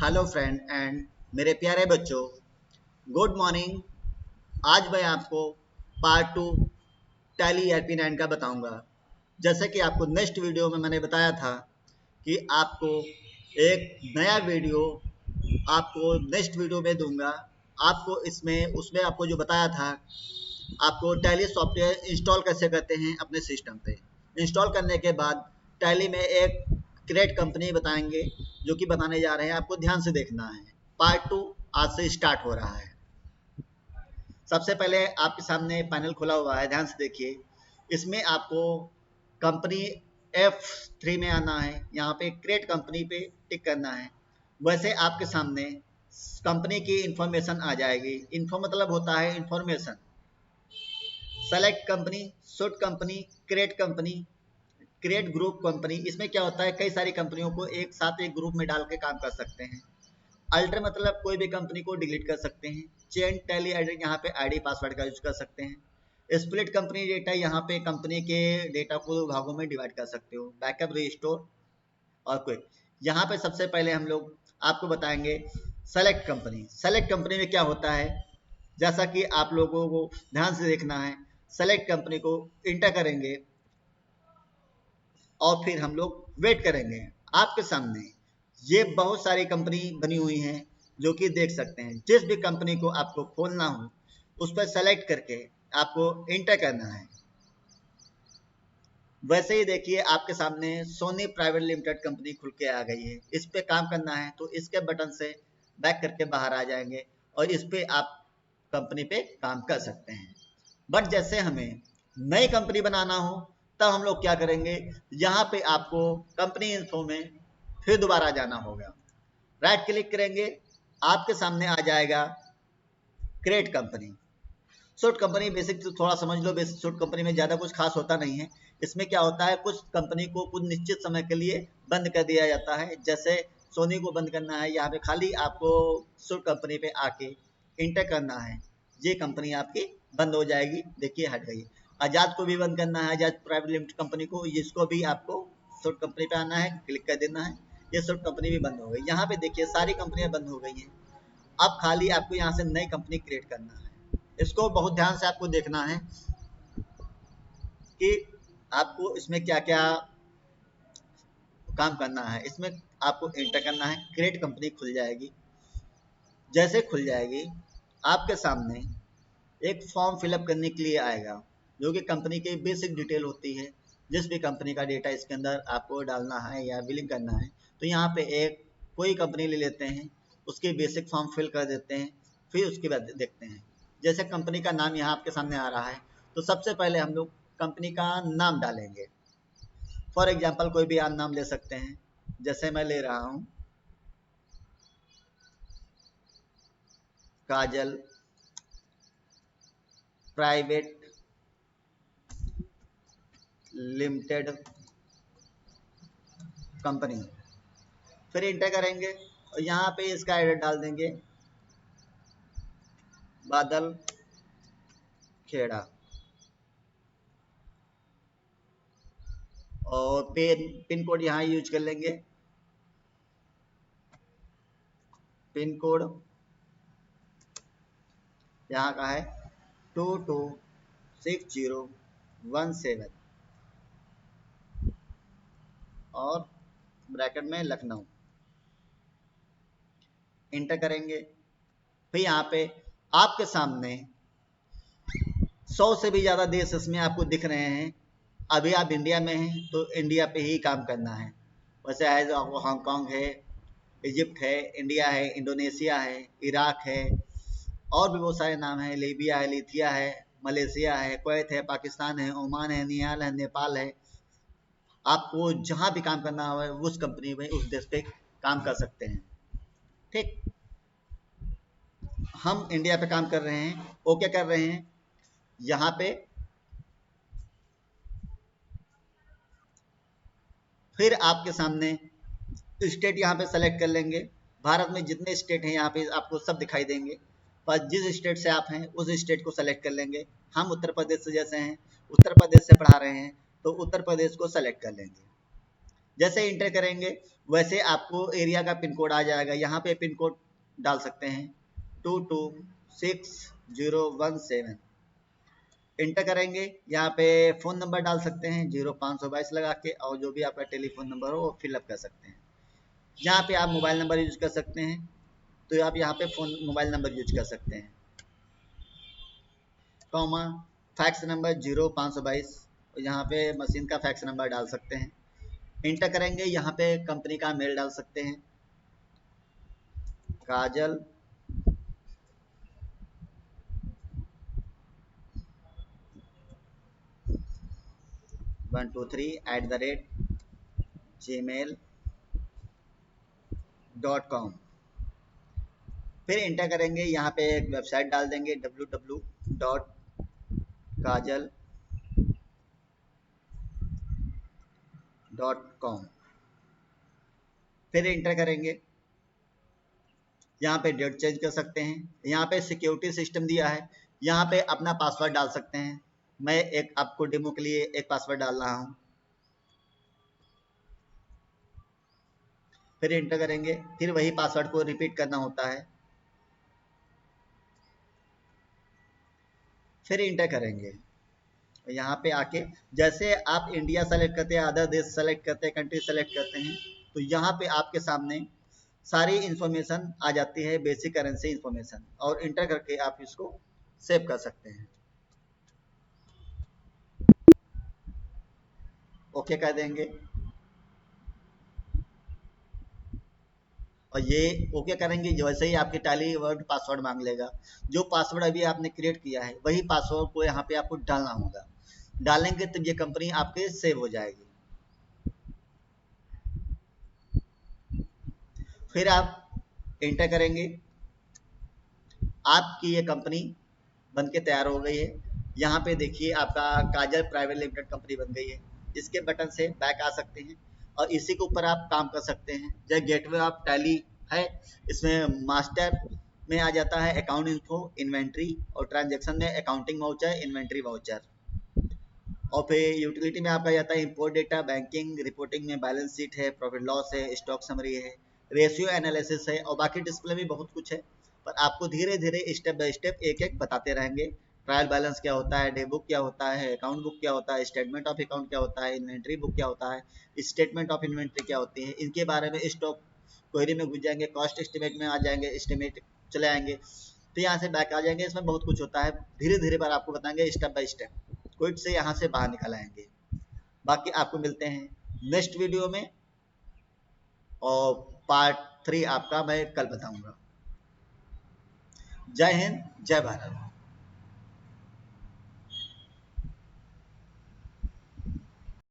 Hello friend and मेरे प्यारे बच्चों, गुड मॉर्निंग। आज मैं आपको पार्ट 2 टैली ERP9 का बताऊंगा। जैसे कि आपको नेक्स्ट वीडियो में मैंने बताया था कि आपको एक नया वीडियो आपको नेक्स्ट वीडियो में दूंगा। आपको इसमें उसमें आपको जो बताया था, आपको टैली सॉफ्टवेयर इंस्टॉल कैसे करते हैं अपने सिस्टम पे। इंस्टॉल करने के बाद टैली में एक क्रिएट कंपनी बताएंगे, जो कि बताने जा रहे हैं, आपको ध्यान से देखना है। पार्ट 2 आज से स्टार्ट हो रहा है। सबसे पहले आपके सामने पैनल खुला हुआ है, ध्यान से देखिए। इसमें आपको कंपनी F3 में आना है, यहाँ पे क्रिएट कंपनी पे टिक करना है। वैसे आपके सामने कंपनी की इंफॉर्मेशन आ जाएगी। इन्फो मतलब होता है information. Select company, shoot company, create company, create group company. इसमें क्या होता है, कई सारी कंपनियों को एक साथ एक ग्रुप में डाल के काम कर सकते हैं। अल्टर मतलब कोई भी कंपनी को डिलीट कर सकते हैं। चेंज टैली आईडी, यहाँ पे आईडी पासवर्ड का यूज कर सकते हैं। स्प्लिट कंपनी डेटा, यहाँ पे कंपनी के डेटा को भागों में डिवाइड कर सकते हो। बैकअप, रिस्टोर और क्विक। यहाँ पे सबसे पहले हम लोग आपको बताएंगे सेलेक्ट कंपनी। सेलेक्ट कंपनी में क्या होता है, जैसा कि आप लोगों को ध्यान से देखना है। सेलेक्ट कंपनी को इंटर करेंगे और फिर हम लोग वेट करेंगे। आपके सामने ये बहुत सारी कंपनी बनी हुई हैं, जो कि देख सकते हैं। जिस भी कंपनी को आपको खोलना हो, उस पर सेलेक्ट करके आपको इंटर करना है। वैसे ही देखिए, आपके सामने सोनी प्राइवेट लिमिटेड कंपनी खुल के आ गई है। इस पे काम करना है तो इसके बटन से बैक करके बाहर आ जाएंगे और इस पे आप कंपनी पे काम कर सकते हैं। बट जैसे हमें नई कंपनी बनाना हो, तब हम लोग क्या करेंगे, यहाँ पे आपको कंपनी इन्फो में फिर दोबारा जाना होगा। राइट क्लिक करेंगे, आपके सामने आ जाएगा create company. Short company basic थोड़ा समझ लो। बेसिक शॉर्ट कंपनी में ज़्यादा कुछ खास होता नहीं है। इसमें क्या होता है, कुछ कंपनी को कुछ निश्चित समय के लिए बंद कर दिया जाता है। जैसे सोनी को बंद करना है, यहाँ पे खाली आपको शॉर्ट कंपनी पे आके इंटर करना है, ये कंपनी आपकी बंद हो जाएगी। देखिए हट गई। आज़ाद को भी बंद करना है, आज़ाद प्राइवेट लिमिटेड कंपनी को, इसको भी आपको शॉर्ट कंपनी पे आना है, क्लिक कर देना है। ये शॉर्ट कंपनी भी बंद हो गई। यहाँ पे देखिए सारी कंपनियां बंद हो गई हैं। अब खाली आपको यहाँ से नई कंपनी क्रिएट करना है। इसको बहुत ध्यान से आपको देखना है कि आपको इसमें क्या क्या काम करना है। इसमें आपको एंटर करना है, क्रिएट कंपनी खुल जाएगी। जैसे खुल जाएगी, आपके सामने एक फॉर्म फिलअप करने के लिए आएगा, जो कि कंपनी की बेसिक डिटेल होती है। जिस भी कंपनी का डेटा इसके अंदर आपको डालना है या बिलिंग करना है, तो यहाँ पे एक कोई कंपनी ले लेते हैं, उसके बेसिक फॉर्म फिल कर देते हैं। फिर उसके बाद देखते हैं। जैसे कंपनी का नाम यहाँ आपके सामने आ रहा है, तो सबसे पहले हम लोग कंपनी का नाम डालेंगे। फॉर एग्जाम्पल कोई भी आप नाम ले सकते हैं, जैसे मैं ले रहा हूँ काजल प्राइवेट लिमिटेड कंपनी। फिर इंटर करेंगे और यहाँ पे इसका एड्रेस डाल देंगे, बादल खेड़ा। और पिन कोड यहाँ यूज कर लेंगे। पिन कोड यहाँ का है 226017 और ब्रैकेट में लखनऊ। इंटर करेंगे। फिर यहाँ पे आपके सामने 100 से भी ज़्यादा देश इसमें आपको दिख रहे हैं। अभी आप इंडिया में हैं तो इंडिया पे ही काम करना है। वैसे है जो आपको हांगकांग है, इजिप्ट है, इंडिया है, इंडोनेशिया है, इराक है, और भी बहुत सारे नाम हैं। लीबिया है, लिथिया है, मलेशिया है, कुवैत है, पाकिस्तान है, ओमान है, नियाल है, नेपाल है। आपको जहाँ भी काम करना हो उस कंपनी में, उस देश पे काम कर सकते हैं। ठीक, हम इंडिया पे काम कर रहे हैं। ओके कर रहे हैं। यहाँ पे फिर आपके सामने स्टेट यहाँ पे सेलेक्ट कर लेंगे। भारत में जितने स्टेट हैं यहाँ पे आपको सब दिखाई देंगे। पर जिस स्टेट से आप हैं उस स्टेट को सेलेक्ट कर लेंगे। हम उत्तर प्रदेश से जैसे हैं, उत्तर प्रदेश से पढ़ा रहे हैं, तो उत्तर प्रदेश को सेलेक्ट कर लेंगे। जैसे इंटर करेंगे वैसे आपको एरिया का पिन कोड आ जाएगा। यहाँ पे पिन कोड डाल सकते हैं 226017। इंटर करेंगे, यहाँ पे फ़ोन नंबर डाल सकते हैं 0522 लगा के, और जो भी आपका टेलीफोन नंबर हो वो फिलअप कर सकते हैं। यहाँ पे आप मोबाइल नंबर यूज कर सकते हैं, तो आप यहाँ पे फ़ोन मोबाइल नंबर यूज कर सकते हैं, कॉमा फैक्स नंबर 0522, यहाँ पे मशीन का फैक्स नंबर डाल सकते हैं। इंटर करेंगे, यहाँ पे कंपनी का मेल डाल सकते हैं, काजल वन टू थ्री @gmail.com। फिर इंटर करेंगे, यहाँ पे एक वेबसाइट डाल देंगे www.kajal.com। फिर इंटर करेंगे, यहाँ पे डेट चेंज कर सकते हैं, यहाँ पे सिक्योरिटी सिस्टम दिया है, यहाँ पे अपना पासवर्ड डाल सकते हैं। मैं एक आपको डेमो के लिए एक पासवर्ड डाल रहा हूँ। फिर इंटर करेंगे, फिर वही पासवर्ड को रिपीट करना होता है। फिर इंटर करेंगे, यहाँ पे आके जैसे आप इंडिया सेलेक्ट करते हैं, अदर देश सेलेक्ट करते हैं, कंट्री सेलेक्ट करते हैं, तो यहाँ पे आपके सामने सारी इंफॉर्मेशन आ जाती है, बेसिक करेंसी इंफॉर्मेशन, और इंटर करके आप इसको सेव कर सकते हैं। ओके कर देंगे, और ये ओके करेंगे, वैसे ही आपके टैली वर्ड पासवर्ड मांग लेगा। जो पासवर्ड अभी आपने क्रिएट किया है वही पासवर्ड को यहाँ पे आपको डालना होगा। डालेंगे तो ये कंपनी आपके सेव हो जाएगी। फिर आप इंटर करेंगे, आपकी ये कंपनी बन के तैयार हो गई है। यहाँ पे देखिए आपका काजल प्राइवेट लिमिटेड कंपनी बन गई है। इसके बटन से बैक आ सकते हैं और इसी के ऊपर आप काम कर सकते हैं। जब गेटवे ऑफ टैली है, इसमें मास्टर में आ जाता है अकाउंट इन्फो, इन्वेंट्री, और ट्रांजैक्शन में अकाउंटिंग वाउचर, इन्वेंट्री वाउचर, और फिर यूटिलिटी में आपका जाता है इंपोर्ट डेटा, बैंकिंग, रिपोर्टिंग में बैलेंस शीट है, प्रॉफिट लॉस है, स्टॉक समरी है, रेशियो एनालिसिस है, और बाकी डिस्प्ले में बहुत कुछ है। पर आपको धीरे धीरे स्टेप बाय स्टेप एक एक बताते रहेंगे। ट्रायल बैलेंस क्या होता है, डे बुक क्या होता है, अकाउंट बुक क्या होता है, स्टेटमेंट ऑफ अकाउंट क्या होता है, इन्वेंट्री बुक क्या होता है, स्टेटमेंट ऑफ इन्वेंट्री क्या होती है, इनके बारे में स्टॉक क्वेरी में घुस जाएंगे, कॉस्ट एस्टिमेट में आ जाएंगे, एस्टिमेट चले आएंगे, तो यहाँ से बैक आ जाएंगे। इसमें बहुत कुछ होता है, धीरे धीरे पर आपको बताएंगे स्टेप बाय स्टेप, क्विट से यहाँ से बाहर निकल आएंगे। बाकी आपको मिलते हैं नेक्स्ट वीडियो में, और पार्ट 3 आपका मैं कल बताऊंगा। जय हिंद, जय भारत।